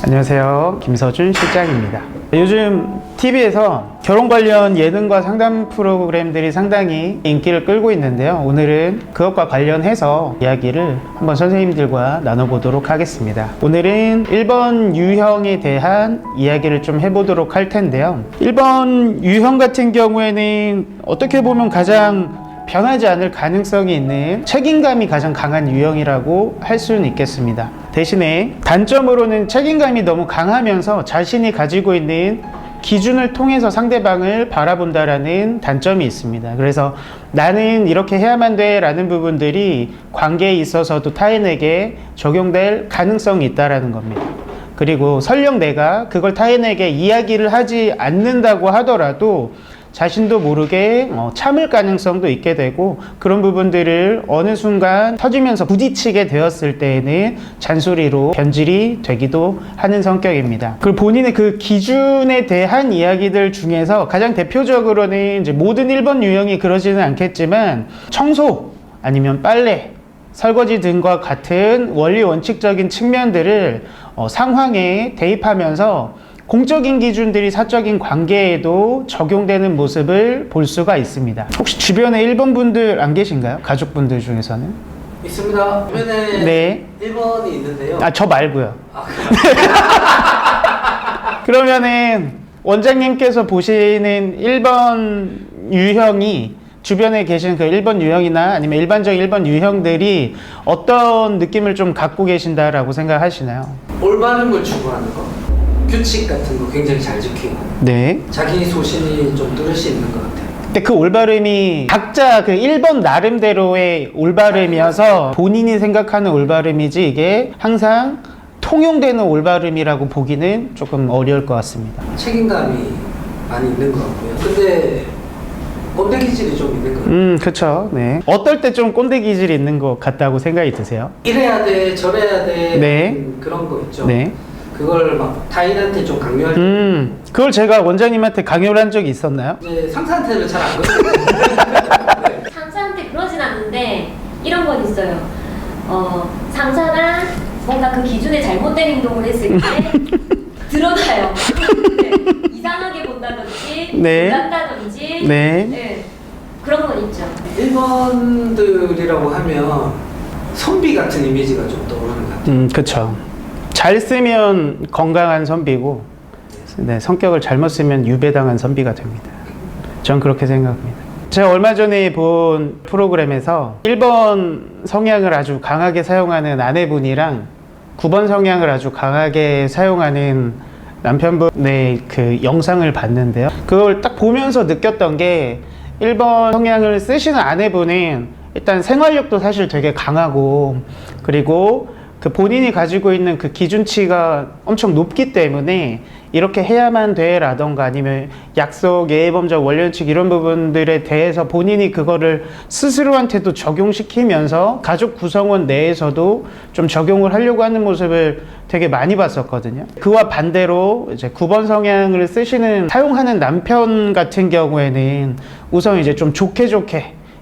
안녕하세요. 김서준 실장입니다. 요즘 TV에서 결혼 관련 예능과 상담 프로그램들이 상당히 인기를 끌고 있는데요. 오늘은 그것과 관련해서 이야기를 한번 선생님들과 나눠보도록 하겠습니다. 오늘은 1번 유형에 대한 이야기를 좀 해보도록 할 텐데요. 1번 유형 같은 경우에는 어떻게 보면 가장 변하지 않을 가능성이 있는 책임감이 가장 강한 유형이라고 할 수는 있겠습니다. 대신에 단점으로는 책임감이 너무 강하면서 자신이 가지고 있는 기준을 통해서 상대방을 바라본다라는 단점이 있습니다. 그래서 나는 이렇게 해야만 돼 라는 부분들이 관계에 있어서도 타인에게 적용될 가능성이 있다라는 겁니다. 그리고 설령 내가 그걸 타인에게 이야기를 하지 않는다고 하더라도 자신도 모르게 참을 가능성도 있게 되고, 그런 부분들을 어느 순간 터지면서 부딪히게 되었을 때에는 잔소리로 변질이 되기도 하는 성격입니다. 그리고 본인의 그 기준에 대한 이야기들 중에서 가장 대표적으로는 이제 모든 1번 유형이 그러지는 않겠지만 청소 아니면 빨래, 설거지 등과 같은 원리 원칙적인 측면들을 상황에 대입하면서 공적인 기준들이 사적인 관계에도 적용되는 모습을 볼 수가 있습니다. 혹시 주변에 1번 분들 안 계신가요? 가족분들 중에서는? 있습니다. 주변에 네. 1번이 있는데요. 저 말고요. 그러면은 원장님께서 보시는 1번 유형이 주변에 계신 그 1번 유형이나 아니면 일반적인 1번 유형들이 어떤 느낌을 좀 갖고 계신다라고 생각하시나요? 올바른 걸 추구하는 거, 규칙 같은 거 굉장히 잘 지키고, 네. 자기 소신이 좀 뚜렷이 있는 것 같아요. 근데 그 올바름이 각자 그 1번 나름대로의 올바름이어서 본인이 생각하는 올바름이지 이게 항상 통용되는 올바름이라고 보기는 조금 어려울 것 같습니다. 책임감이 많이 있는 것 같고요. 근데 꼰대 기질이 좀 있는 것 같아요. 그쵸. 네. 어떨 때 좀 꼰대 기질이 있는 것 같다고 생각이 드세요? 이래야 돼, 저래야 돼, 네. 그런 거 있죠. 네. 그걸 막 타인한테 좀 강요할 때 그걸 제가 원장님한테 강요를 한 적이 있었나요? 이제 상사한테는 잘 안 그러거든요. 네. 상사한테 그러진 않는데 이런 건 있어요. 상사가 뭔가 그 기준에 잘못된 행동을 했을 때 드러나요. 네. 이상하게 본다든지, 네. 놀란다든지, 네. 네. 그런 건 있죠. 1번들이라고 하면 선비 같은 이미지가 좀 떠오르는 것 같아요. 그쵸. 잘 쓰면 건강한 선비고, 네, 성격을 잘못 쓰면 유배당한 선비가 됩니다. 전 그렇게 생각합니다. 제가 얼마 전에 본 프로그램에서 1번 성향을 아주 강하게 사용하는 아내분이랑 9번 성향을 아주 강하게 사용하는 남편분의 그 영상을 봤는데요. 그걸 딱 보면서 느꼈던 게 1번 성향을 쓰시는 아내분은 일단 생활력도 사실 되게 강하고, 그리고 그 본인이 가지고 있는 그 기준치가 엄청 높기 때문에 이렇게 해야만 돼 라던가 아니면 약속, 예의범절, 원칙 이런 부분들에 대해서 본인이 그거를 스스로한테도 적용시키면서 가족 구성원 내에서도 좀 적용을 하려고 하는 모습을 되게 많이 봤었거든요. 그와 반대로 이제 9번 성향을 쓰시는 사용하는 남편 같은 경우에는 우선 이제 좀 좋게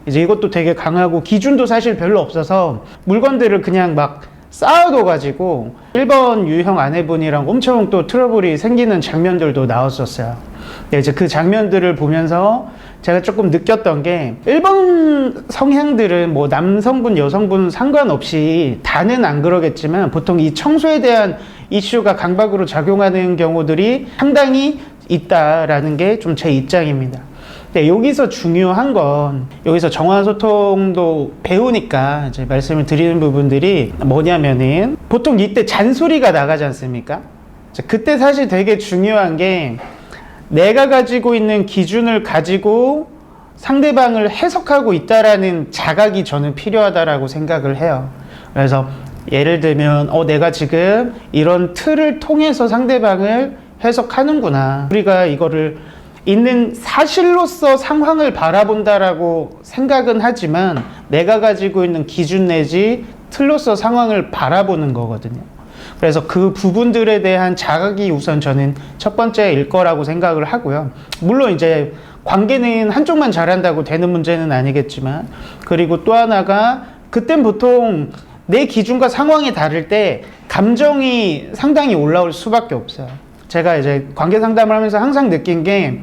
이제 이것도 되게 강하고 기준도 사실 별로 없어서 물건들을 그냥 막 쌓아둬가지고 1번 유형 아내분이랑 엄청 또 트러블이 생기는 장면들도 나왔었어요. 이제 그 장면들을 보면서 제가 조금 느꼈던 게 1번 성향들은 뭐 남성분, 여성분 상관없이 다는 안 그러겠지만 보통 이 청소에 대한 이슈가 강박으로 작용하는 경우들이 상당히 있다라는 게 좀 제 입장입니다. 네, 여기서 중요한 건 여기서 정화소통도 배우니까 이제 말씀을 드리는 부분들이 뭐냐면은 보통 이때 잔소리가 나가지 않습니까? 그때 사실 되게 중요한 게 내가 가지고 있는 기준을 가지고 상대방을 해석하고 있다라는 자각이 저는 필요하다라고 생각을 해요. 그래서 예를 들면 내가 지금 이런 틀을 통해서 상대방을 해석하는구나. 우리가 이거를 있는 사실로서 상황을 바라본다라고 생각은 하지만 내가 가지고 있는 기준 내지 틀로서 상황을 바라보는 거거든요. 그래서 그 부분들에 대한 자각이 우선 저는 첫 번째일 거라고 생각을 하고요. 물론 이제 관계는 한쪽만 잘한다고 되는 문제는 아니겠지만, 그리고 또 하나가 그땐 보통 내 기준과 상황이 다를 때 감정이 상당히 올라올 수밖에 없어요. 제가 이제 관계 상담을 하면서 항상 느낀 게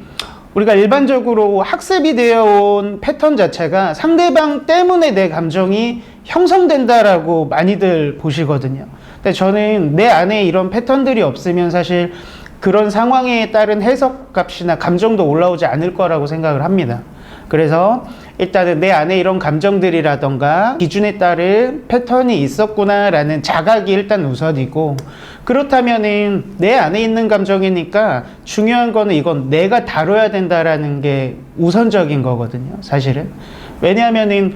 우리가 일반적으로 학습이 되어 온 패턴 자체가 상대방 때문에 내 감정이 형성된다라고 많이들 보시거든요. 근데 저는 내 안에 이런 패턴들이 없으면 사실 그런 상황에 따른 해석값이나 감정도 올라오지 않을 거라고 생각을 합니다. 그래서 일단은 내 안에 이런 감정들이라던가 기준에 따른 패턴이 있었구나라는 자각이 일단 우선이고, 그렇다면은 내 안에 있는 감정이니까 중요한 거는 이건 내가 다뤄야 된다라는 게 우선적인 거거든요, 사실은. 왜냐하면은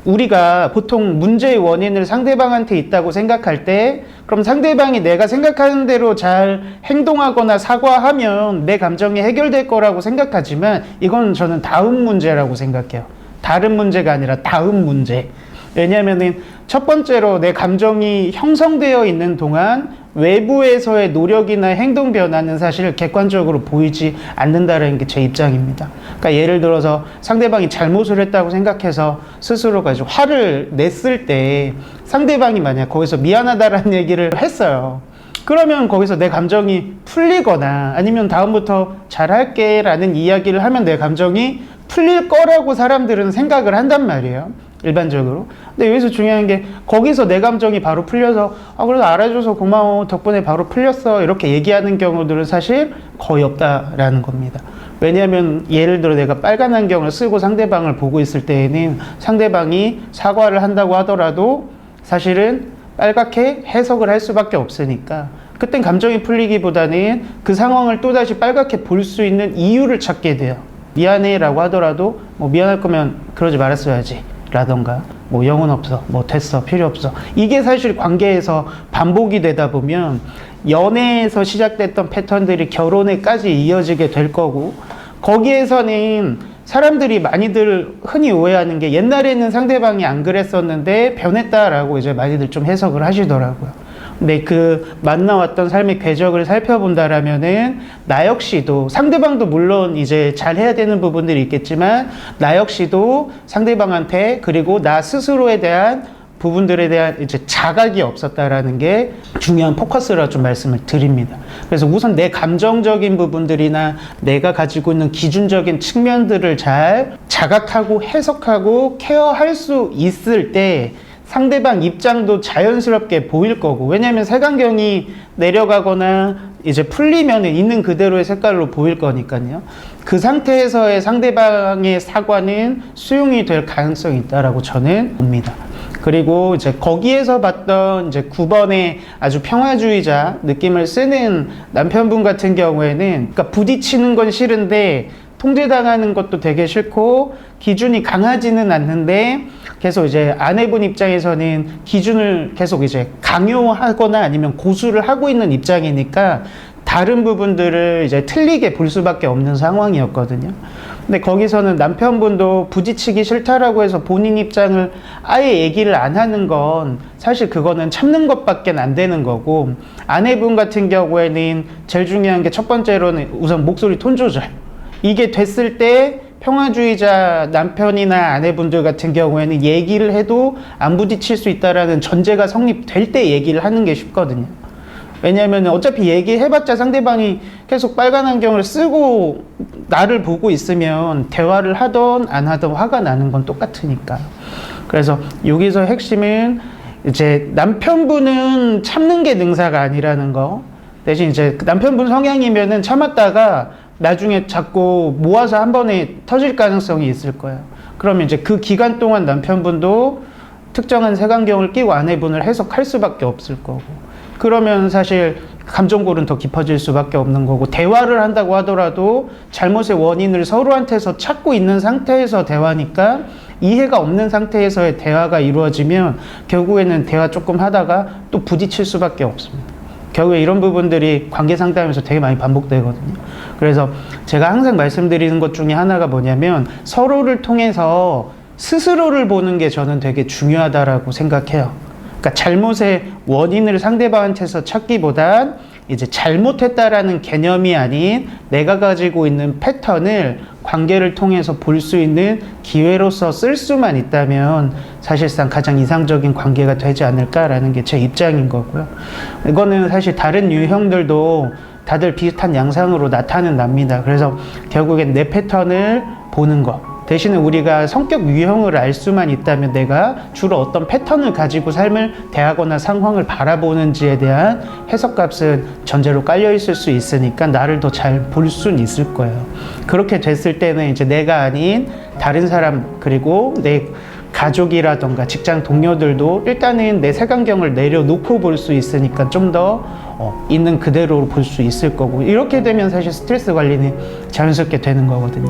우리가 보통 문제의 원인을 상대방한테 있다고 생각할 때, 그럼 상대방이 내가 생각하는 대로 잘 행동하거나 사과하면 내 감정이 해결될 거라고 생각하지만, 이건 저는 다음 문제라고 생각해요. 다른 문제가 아니라 다음 문제. 왜냐하면은 첫 번째로 내 감정이 형성되어 있는 동안 외부에서의 노력이나 행동 변화는 사실 객관적으로 보이지 않는다는 게 제 입장입니다. 그러니까 예를 들어서 상대방이 잘못을 했다고 생각해서 스스로가 이제 화를 냈을 때 상대방이 만약 거기서 미안하다라는 얘기를 했어요. 그러면 거기서 내 감정이 풀리거나 아니면 다음부터 잘할게 라는 이야기를 하면 내 감정이 풀릴 거라고 사람들은 생각을 한단 말이에요, 일반적으로. 근데 여기서 중요한 게 거기서 내 감정이 바로 풀려서 그래도 알아줘서 고마워, 덕분에 바로 풀렸어, 이렇게 얘기하는 경우들은 사실 거의 없다라는 겁니다. 왜냐하면 예를 들어 내가 빨간 안경을 쓰고 상대방을 보고 있을 때에는 상대방이 사과를 한다고 하더라도 사실은 빨갛게 해석을 할 수밖에 없으니까 그땐 감정이 풀리기보다는 그 상황을 또다시 빨갛게 볼 수 있는 이유를 찾게 돼요. 미안해 라고 하더라도 미안할 거면 그러지 말았어야지 라던가 영혼 없어, 됐어, 필요 없어. 이게 사실 관계에서 반복이 되다 보면 연애에서 시작됐던 패턴들이 결혼에까지 이어지게 될 거고, 거기에서는 사람들이 많이들 흔히 오해하는 게 옛날에는 상대방이 안 그랬었는데 변했다라고 이제 많이들 좀 해석을 하시더라고요. 근데 그 만나왔던 삶의 궤적을 살펴본다라면은 나 역시도, 상대방도 물론 이제 잘 해야 되는 부분들이 있겠지만 나 역시도 상대방한테 그리고 나 스스로에 대한 부분들에 대한 이제 자각이 없었다라는 게 중요한 포커스라 좀 말씀을 드립니다. 그래서 우선 내 감정적인 부분들이나 내가 가지고 있는 기준적인 측면들을 잘 자각하고 해석하고 케어할 수 있을 때 상대방 입장도 자연스럽게 보일 거고, 왜냐하면 색안경이 내려가거나 이제 풀리면 있는 그대로의 색깔로 보일 거니까요. 그 상태에서의 상대방의 사과는 수용이 될 가능성이 있다라고 저는 봅니다. 그리고 이제 거기에서 봤던 이제 9번의 아주 평화주의자 느낌을 쓰는 남편분 같은 경우에는, 그러니까 부딪히는 건 싫은데 통제당하는 것도 되게 싫고 기준이 강하지는 않는데 계속 이제 아내분 입장에서는 기준을 계속 이제 강요하거나 아니면 고수를 하고 있는 입장이니까 다른 부분들을 이제 틀리게 볼 수밖에 없는 상황이었거든요. 근데 거기서는 남편분도 부딪히기 싫다라고 해서 본인 입장을 아예 얘기를 안 하는 건 사실 그거는 참는 것밖에 안 되는 거고, 아내분 같은 경우에는 제일 중요한 게 첫 번째로는 우선 목소리 톤 조절. 이게 됐을 때 평화주의자 남편이나 아내분들 같은 경우에는 얘기를 해도 안 부딪힐 수 있다라는 전제가 성립될 때 얘기를 하는 게 쉽거든요. 왜냐하면 어차피 얘기해봤자 상대방이 계속 빨간 안경을 쓰고 나를 보고 있으면 대화를 하던 안 하던 화가 나는 건 똑같으니까. 그래서 여기서 핵심은 이제 남편분은 참는 게 능사가 아니라는 거, 대신 이제 남편분 성향이면은 참았다가 나중에 자꾸 모아서 한 번에 터질 가능성이 있을 거예요. 그러면 이제 그 기간 동안 남편분도 특정한 색안경을 끼고 아내분을 해석할 수밖에 없을 거고, 그러면 사실 감정골은 더 깊어질 수밖에 없는 거고, 대화를 한다고 하더라도 잘못의 원인을 서로한테서 찾고 있는 상태에서 대화니까 이해가 없는 상태에서의 대화가 이루어지면 결국에는 대화 조금 하다가 또 부딪힐 수밖에 없습니다. 결국에 이런 부분들이 관계 상담에서 되게 많이 반복되거든요. 그래서 제가 항상 말씀드리는 것 중에 하나가 뭐냐면, 서로를 통해서 스스로를 보는 게 저는 되게 중요하다라고 생각해요. 그러니까 잘못의 원인을 상대방한테서 찾기보단 이제 잘못했다라는 개념이 아닌 내가 가지고 있는 패턴을 관계를 통해서 볼 수 있는 기회로서 쓸 수만 있다면 사실상 가장 이상적인 관계가 되지 않을까라는 게 제 입장인 거고요. 이거는 사실 다른 유형들도 다들 비슷한 양상으로 나타납니다. 그래서 결국엔 내 패턴을 보는 거. 대신에 우리가 성격 유형을 알 수만 있다면 내가 주로 어떤 패턴을 가지고 삶을 대하거나 상황을 바라보는지에 대한 해석값은 전제로 깔려 있을 수 있으니까 나를 더 잘 볼 수는 있을 거예요. 그렇게 됐을 때는 이제 내가 아닌 다른 사람 그리고 내 가족이라던가 직장 동료들도 일단은 내 색안경을 내려놓고 볼 수 있으니까 좀 더 있는 그대로 볼 수 있을 거고, 이렇게 되면 사실 스트레스 관리는 자연스럽게 되는 거거든요.